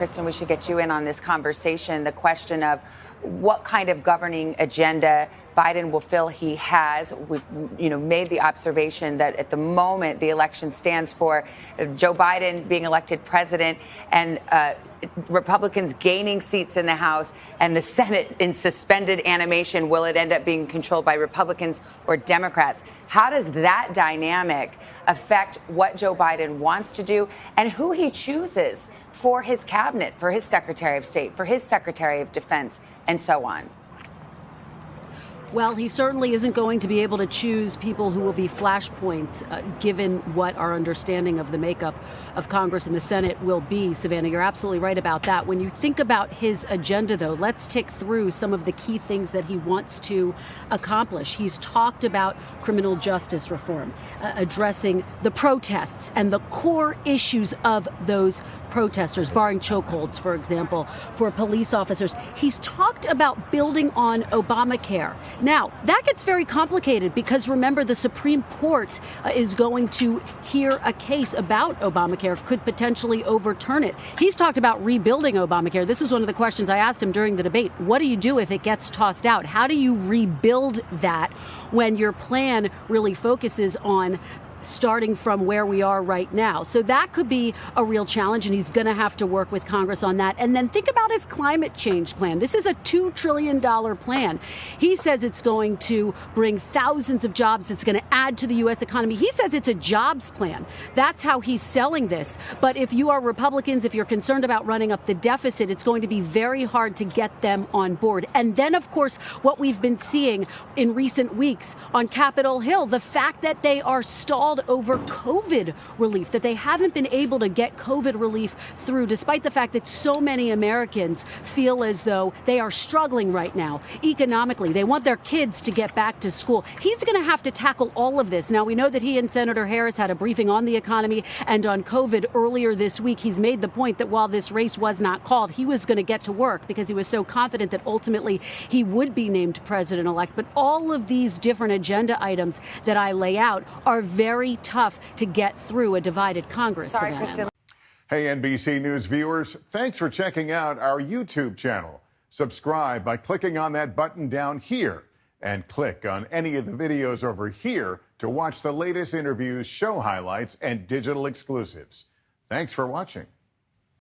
Kristen, we should get you in on this conversation. The question of what kind of governing agenda Biden will feel he has. We've, made the observation that at the moment the election stands for Joe Biden being elected president and Republicans gaining seats in the House and the Senate in suspended animation. Will it end up being controlled by Republicans or Democrats? How does that dynamic affect what Joe Biden wants to do and who he chooses for his cabinet, for his Secretary of State, for his Secretary of Defense, and so on? Well, he certainly isn't going to be able to choose people who will be flashpoints, given what our understanding of the makeup of Congress and the Senate will be. Savannah, you're absolutely right about that. When you think about his agenda, though, let's tick through some of the key things that he wants to accomplish. He's talked about criminal justice reform, addressing the protests and the core issues of those protesters, barring chokeholds, for example, for police officers. He's talked about building on Obamacare. Now, that gets very complicated because, remember, the Supreme Court is going to hear a case about Obamacare, could potentially overturn it. He's talked about rebuilding Obamacare. This was one of the questions I asked him during the debate. What do you do if it gets tossed out? How do you rebuild that when your plan really focuses on starting from where we are right now? So that could be a real challenge, and he's going to have to work with Congress on that. And then think about his climate change plan. This is a $2 trillion plan. He says it's going to bring thousands of jobs. It's going to add to the U.S. economy. He says it's a jobs plan. That's how he's selling this. But if you are Republicans, if you're concerned about running up the deficit, it's going to be very hard to get them on board. And then, of course, what we've been seeing in recent weeks on Capitol Hill, the fact that they are stalled over COVID relief, that they haven't been able to get COVID relief through, despite the fact that so many Americans feel as though they are struggling right now economically. They want their kids to get back to school. He's going to have to tackle all of this. Now, we know that he and Senator Harris had a briefing on the economy and on COVID earlier this week. He's made the point that while this race was not called, he was going to get to work because he was so confident that ultimately he would be named president-elect. But all of these different agenda items that I lay out are very tough to get through a divided Congress. Sorry, Kristen. Hey, NBC News viewers, thanks for checking out our YouTube channel. Subscribe by clicking on that button down here and click on any of the videos over here to watch the latest interviews, show highlights, and digital exclusives. Thanks for watching.